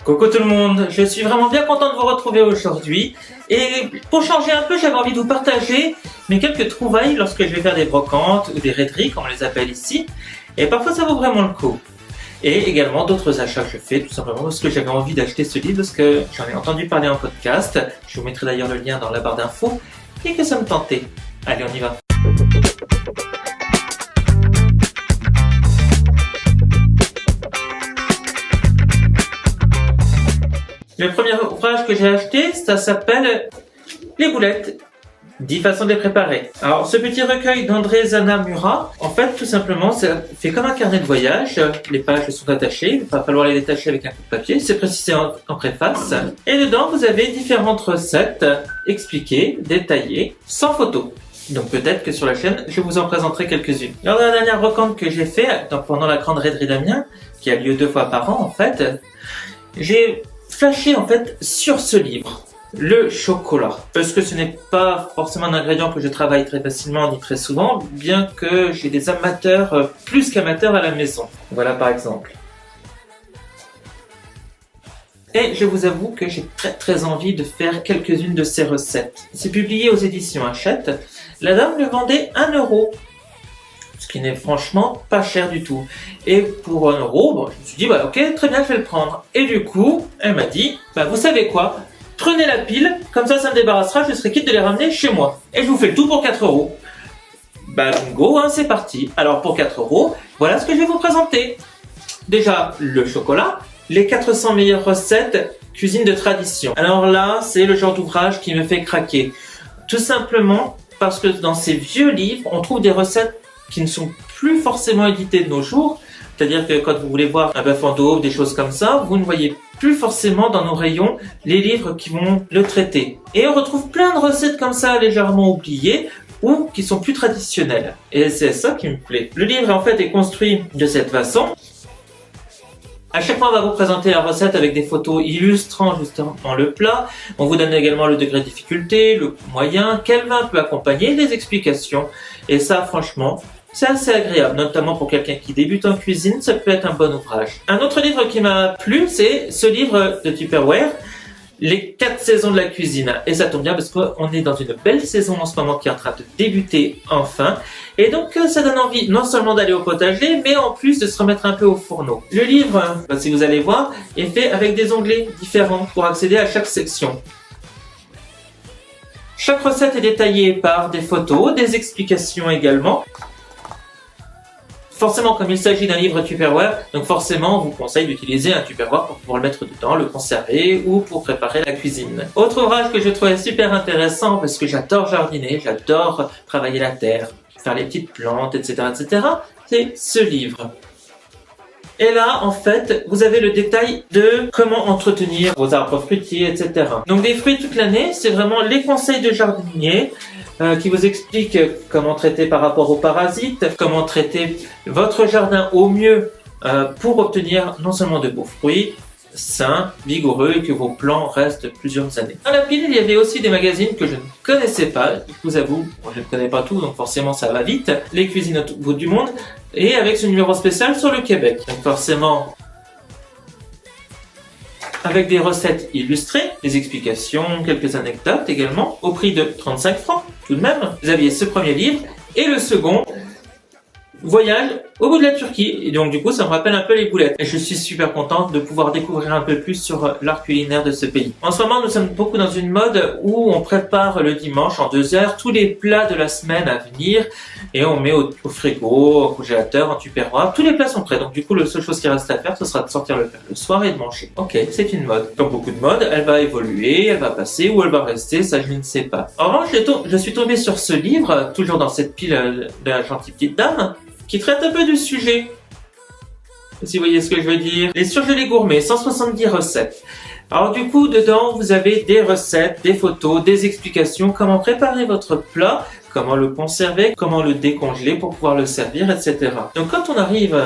Coucou tout le monde, je suis vraiment bien content de vous retrouver aujourd'hui et pour changer un peu, j'avais envie de vous partager mes quelques trouvailles lorsque je vais faire des brocantes ou des raideries comme on les appelle ici, et parfois ça vaut vraiment le coup. Et également d'autres achats que je fais tout simplement parce que j'avais envie d'acheter ce livre parce que j'en ai entendu parler en podcast, je vous mettrai d'ailleurs le lien dans la barre d'infos et que ça me tentait. Allez, on y va. Le premier ouvrage que j'ai acheté, ça s'appelle Les boulettes, 10 façons de les préparer. Alors, ce petit recueil d'André Zana Murat, en fait, tout simplement, ça fait comme un carnet de voyage. Les pages sont attachées, il va falloir les détacher avec un coup de papier. C'est précisé en préface. Et dedans, vous avez différentes recettes expliquées, détaillées, sans photo. Donc peut-être que sur la chaîne, je vous en présenterai quelques-unes. Lors de la dernière brocante que j'ai fait, pendant la grande raiderie d'Amiens, qui a lieu 2 fois par an en fait, j'ai flashé en fait sur ce livre, le chocolat. Parce que ce n'est pas forcément un ingrédient que je travaille très facilement ni très souvent, bien que j'ai des amateurs, plus qu'amateurs à la maison. Voilà par exemple. Et je vous avoue que j'ai très envie de faire quelques-unes de ces recettes. C'est publié aux éditions Hachette. La dame le vendait 1 €. Ce qui n'est franchement pas cher du tout. Et pour 1 €, bon, je me suis dit, bah ok, très bien, je vais le prendre. Et du coup, elle m'a dit, bah vous savez quoi, prenez la pile, comme ça me débarrassera, je serai quitte de les ramener chez moi. Et je vous fais le tout pour 4 €. Bah bingo, hein, c'est parti. Alors pour 4 €, voilà ce que je vais vous présenter. Déjà, le chocolat, les 400 meilleures recettes cuisine de tradition. Alors là, c'est le genre d'ouvrage qui me fait craquer. Tout simplement parce que dans ces vieux livres, on trouve des recettes qui ne sont plus forcément édités de nos jours. C'est-à-dire que quand vous voulez voir un bœuf en daube, des choses comme ça, vous ne voyez plus forcément dans nos rayons les livres qui vont le traiter. Et on retrouve plein de recettes comme ça légèrement oubliées ou qui sont plus traditionnelles. Et c'est ça qui me plaît. Le livre en fait est construit de cette façon. À chaque fois, on va vous présenter la recette avec des photos illustrant justement le plat. On vous donne également le degré de difficulté, le moyen, quel vin peut accompagner, les explications. Et ça, franchement, c'est assez agréable, notamment pour quelqu'un qui débute en cuisine, ça peut être un bon ouvrage. Un autre livre qui m'a plu, c'est ce livre de Tupperware, Les 4 saisons de la cuisine. Et ça tombe bien parce qu'on est dans une belle saison en ce moment qui est en train de débuter enfin. Et donc ça donne envie non seulement d'aller au potager, mais en plus de se remettre un peu au fourneau. Le livre, si vous allez voir, est fait avec des onglets différents pour accéder à chaque section. Chaque recette est détaillée par des photos, des explications également. Forcément, comme il s'agit d'un livre Tupperware, donc forcément, on vous conseille d'utiliser un Tupperware pour pouvoir le mettre dedans, le conserver ou pour préparer la cuisine. Autre ouvrage que je trouvais super intéressant parce que j'adore jardiner, j'adore travailler la terre, faire les petites plantes, etc., c'est ce livre. Et là, en fait, vous avez le détail de comment entretenir vos arbres fruitiers, etc. Donc des fruits toute l'année, c'est vraiment les conseils de jardinier qui vous expliquent comment traiter par rapport aux parasites, comment traiter votre jardin au mieux pour obtenir non seulement de beaux fruits, sains, vigoureux et que vos plants restent plusieurs années. Dans la pile, il y avait aussi des magazines que je ne connaissais pas, je vous avoue, je ne connais pas tout, donc forcément ça va vite, les cuisines au bout du monde, et avec ce numéro spécial sur le Québec. Donc forcément, avec des recettes illustrées, des explications, quelques anecdotes également, au prix de 35 francs, tout de même. Vous aviez ce premier livre, et le second, Voyage au bout de la Turquie. Et donc du coup ça me rappelle un peu les boulettes. Et je suis super contente de pouvoir découvrir un peu plus sur l'art culinaire de ce pays. En ce moment nous sommes beaucoup dans une mode où on prépare le dimanche en 2 heures tous les plats de la semaine à venir. Et on met au frigo, au congélateur, en tupperware. Tous les plats sont prêts. Donc du coup la seule chose qui reste à faire ce sera de sortir le plat le soir et de manger. Ok, c'est une mode. Comme beaucoup de modes, elle va évoluer, elle va passer ou elle va rester, ça je ne sais pas. En revanche je suis tombé sur ce livre, toujours dans cette pile de la gentille petite dame, qui traite un peu du sujet. Si vous voyez ce que je veux dire. Les surgelés gourmets, 170 recettes. Alors du coup, dedans, vous avez des recettes, des photos, des explications, comment préparer votre plat, comment le conserver, comment le décongeler pour pouvoir le servir, etc. Donc quand on arrive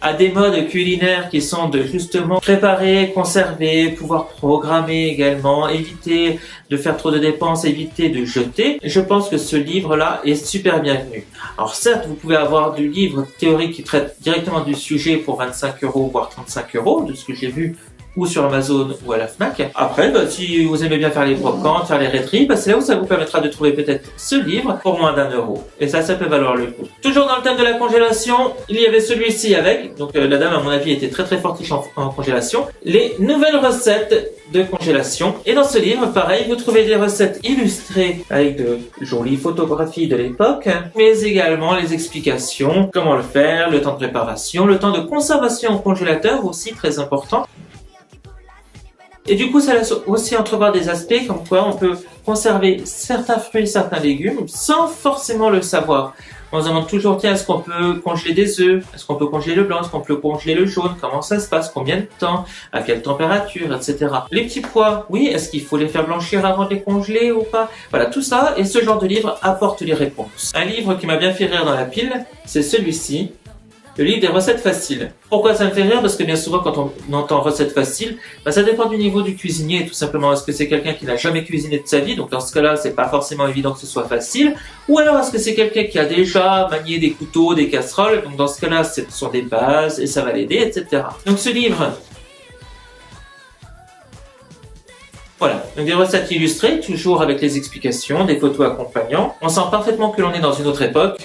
à des modes culinaires qui sont de justement préparer, conserver, pouvoir programmer également, éviter de faire trop de dépenses, éviter de jeter, je pense que ce livre-là est super bienvenu. Alors certes, vous pouvez avoir du livre théorique qui traite directement du sujet pour 25 €, voire 35 €, de ce que j'ai vu, ou sur Amazon ou à la Fnac. Après, si vous aimez bien faire les brocantes, faire les rêteries, c'est là où ça vous permettra de trouver peut-être ce livre pour moins d'1 €. Et ça peut valoir le coup. Toujours dans le thème de la congélation, il y avait celui-ci avec, donc la dame à mon avis était très fortiche en congélation, les nouvelles recettes de congélation. Et dans ce livre, pareil, vous trouvez des recettes illustrées avec de jolies photographies de l'époque, mais également les explications, comment le faire, le temps de préparation, le temps de conservation au congélateur aussi très important. Et du coup, ça laisse aussi entrevoir des aspects comme quoi on peut conserver certains fruits, certains légumes sans forcément le savoir. On se demande toujours, tiens, est-ce qu'on peut congeler des œufs? Est-ce qu'on peut congeler le blanc? Est-ce qu'on peut congeler le jaune? Comment ça se passe? Combien de temps? À quelle température? Etc. Les petits pois, oui, est-ce qu'il faut les faire blanchir avant de les congeler ou pas? Voilà, tout ça, et ce genre de livre apporte les réponses. Un livre qui m'a bien fait rire dans la pile, c'est celui-ci. Le livre des recettes faciles. Pourquoi ça me fait rire? Parce que bien souvent, quand on entend recettes faciles, ça dépend du niveau du cuisinier, tout simplement. Est-ce que c'est quelqu'un qui n'a jamais cuisiné de sa vie? Donc dans ce cas-là, c'est pas forcément évident que ce soit facile. Ou alors est-ce que c'est quelqu'un qui a déjà manié des couteaux, des casseroles? Donc dans ce cas-là, ce sont des bases et ça va l'aider, etc. Donc ce livre, voilà, donc des recettes illustrées, toujours avec les explications, des photos accompagnant. On sent parfaitement que l'on est dans une autre époque.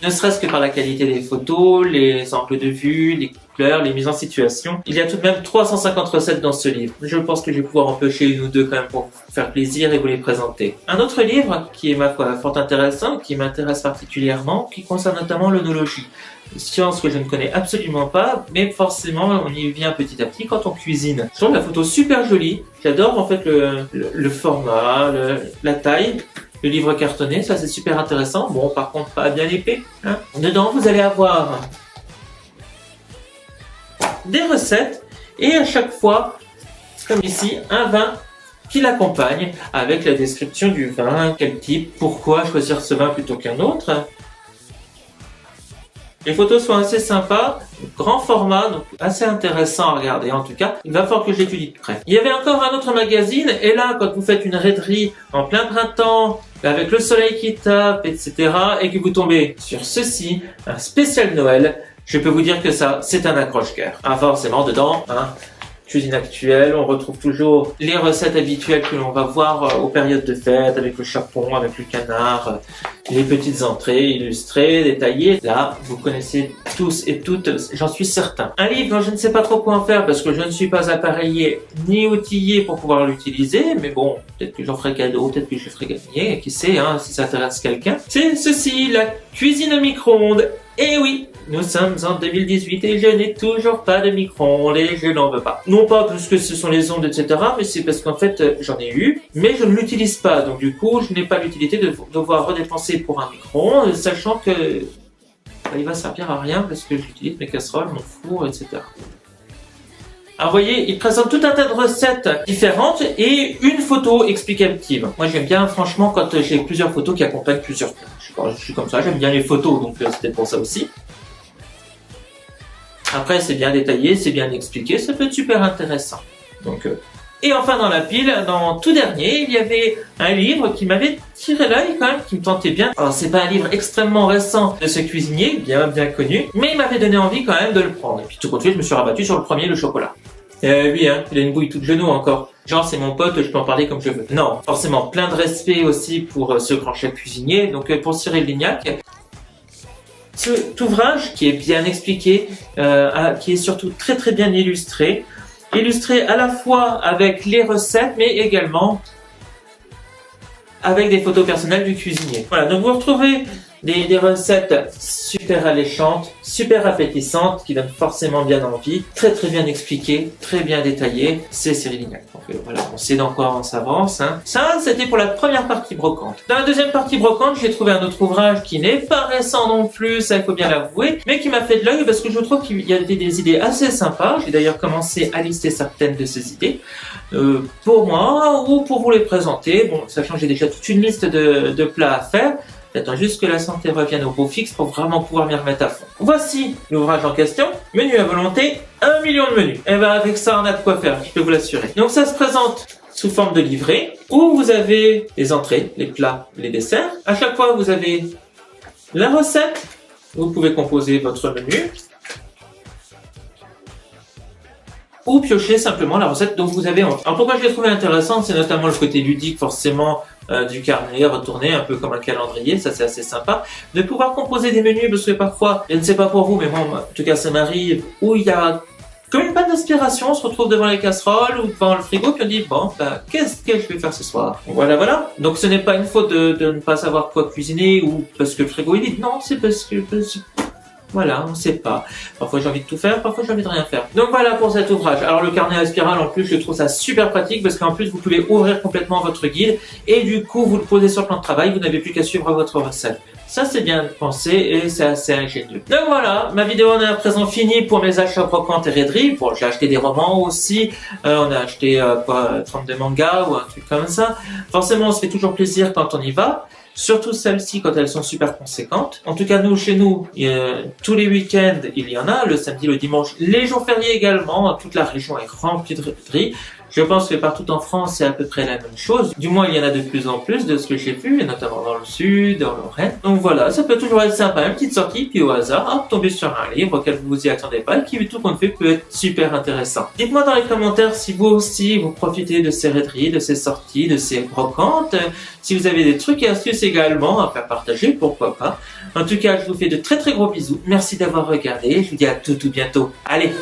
Ne serait-ce que par la qualité des photos, les angles de vue, les couleurs, les mises en situation. Il y a tout de même 350 recettes dans ce livre. Je pense que je vais pouvoir en pêcher une ou deux quand même pour vous faire plaisir et vous les présenter. Un autre livre qui est ma foi fort intéressant, qui m'intéresse particulièrement, qui concerne notamment l'œnologie. Science que je ne connais absolument pas, mais forcément on y vient petit à petit quand on cuisine. Je trouve la photo super jolie. J'adore en fait le format, la taille. Le livre cartonné, ça c'est super intéressant. Bon, par contre, pas bien épais. Hein. Dedans, vous allez avoir des recettes et à chaque fois, comme ici, un vin qui l'accompagne avec la description du vin, quel type, pourquoi choisir ce vin plutôt qu'un autre. Les photos sont assez sympas, grand format, donc assez intéressant à regarder en tout cas. Il va falloir que je l'étudie de près. Il y avait encore un autre magazine, et là, quand vous faites une rêterie en plein printemps, avec le soleil qui tape, etc., et que vous tombez sur ceci, un spécial Noël, je peux vous dire que ça, c'est un accroche-cœur. Ah, forcément, dedans, cuisine actuelle, on retrouve toujours les recettes habituelles que l'on va voir aux périodes de fête, avec le chapon, avec le canard, les petites entrées illustrées, détaillées. Là, vous connaissez tous et toutes, j'en suis certain. Un livre dont je ne sais pas trop quoi en faire parce que je ne suis pas appareillé ni outillé pour pouvoir l'utiliser, mais bon, peut-être que j'en ferai cadeau, peut-être que je le ferai gagner, qui sait, si ça intéresse quelqu'un. C'est ceci, la cuisine au micro-ondes. Et oui, nous sommes en 2018 et je n'ai toujours pas de micro-ondes et je n'en veux pas. Non pas parce que ce sont les ondes, etc., mais c'est parce qu'en fait, j'en ai eu, mais je ne l'utilise pas. Donc du coup, je n'ai pas l'utilité de devoir redépenser pour un micro-ondes, sachant que il va servir à rien parce que j'utilise mes casseroles, mon four, etc. Alors vous voyez, il présente tout un tas de recettes différentes et une photo explicative. Moi j'aime bien franchement quand j'ai plusieurs photos qui accompagnent plusieurs plats. Je suis comme ça, j'aime bien les photos, donc c'était pour ça aussi. Après c'est bien détaillé, c'est bien expliqué, ça peut être super intéressant. Donc, et enfin dans la pile, dans tout dernier, il y avait un livre qui m'avait tiré l'œil quand même, qui me tentait bien. Alors c'est pas un livre extrêmement récent de ce cuisinier, bien connu, mais il m'avait donné envie quand même de le prendre. Et puis tout compte fait, je me suis rabattu sur le premier, le chocolat. Oui, il a une bouille toute genou encore. Genre c'est mon pote, je peux en parler comme je veux. Non, forcément, plein de respect aussi pour ce grand chef cuisinier. Donc pour Cyril Lignac, cet ouvrage qui est bien expliqué, qui est surtout très bien illustré à la fois avec les recettes, mais également avec des photos personnelles du cuisinier. Voilà, donc vous retrouvez des recettes super alléchantes, super appétissantes, qui donnent forcément bien envie, très bien expliquées, très bien détaillées. C'est Cyril Lignac. Donc voilà, on sait dans quoi on s'avance. Ça, c'était pour la première partie brocante. Dans la deuxième partie brocante, j'ai trouvé un autre ouvrage qui n'est pas récent non plus, ça il faut bien l'avouer, mais qui m'a fait de l'œil parce que je trouve qu'il y avait des idées assez sympas. J'ai d'ailleurs commencé à lister certaines de ces idées pour moi ou pour vous les présenter. Bon, sachant que j'ai déjà toute une liste de plats à faire. J'attends juste que la santé revienne au beau fixe pour vraiment pouvoir m'y remettre à fond. Voici l'ouvrage en question. Menu à volonté, 1 million de menus. Et ben avec ça, on a de quoi faire, je peux vous l'assurer. Donc ça se présente sous forme de livret, où vous avez les entrées, les plats, les desserts. À chaque fois, vous avez la recette. Vous pouvez composer votre menu. Ou piocher simplement la recette dont vous avez envie. Alors pourquoi je l'ai trouvé intéressante, c'est notamment le côté ludique forcément du carnet, retourné un peu comme un calendrier, ça c'est assez sympa, de pouvoir composer des menus, parce que parfois, je ne sais pas pour vous, mais moi en tout cas ça m'arrive, où il y a comme une panne d'inspiration, on se retrouve devant les casseroles ou devant le frigo, puis on dit bon, bah, qu'est-ce que je vais faire ce soir? Voilà. Donc ce n'est pas une faute de ne pas savoir quoi cuisiner ou parce que le frigo est vide, non, c'est parce que... Voilà, on sait pas. Parfois j'ai envie de tout faire, parfois j'ai envie de rien faire. Donc voilà pour cet ouvrage. Alors le carnet à spirale en plus, je trouve ça super pratique parce qu'en plus vous pouvez ouvrir complètement votre guide et du coup vous le posez sur le plan de travail, vous n'avez plus qu'à suivre votre recette. Ça c'est bien pensé et c'est assez ingénieux. Donc voilà, ma vidéo en est à présent finie pour mes achats brocantes et raideries. Bon, j'ai acheté des romans aussi, on a acheté 32 mangas ou un truc comme ça. Forcément on se fait toujours plaisir quand on y va. Surtout celles-ci quand elles sont super conséquentes. En tout cas, nous, chez nous, tous les week-ends, il y en a. Le samedi, le dimanche, les jours fériés également. Toute la région est remplie de raideries. Je pense que partout en France, c'est à peu près la même chose. Du moins, il y en a de plus en plus de ce que j'ai vu, et notamment dans le sud, dans Lorraine. Donc voilà, ça peut toujours être sympa. Une petite sortie, puis au hasard, hop, tomber sur un livre auquel vous vous y attendez pas et qui, tout compte fait, peut être super intéressant. Dites-moi dans les commentaires si vous aussi, vous profitez de ces raideries, de ces sorties, de ces brocantes. Si vous avez des trucs et astuces également à faire partager, pourquoi pas. En tout cas, je vous fais de très très gros bisous. Merci d'avoir regardé. Je vous dis à tout bientôt. Allez!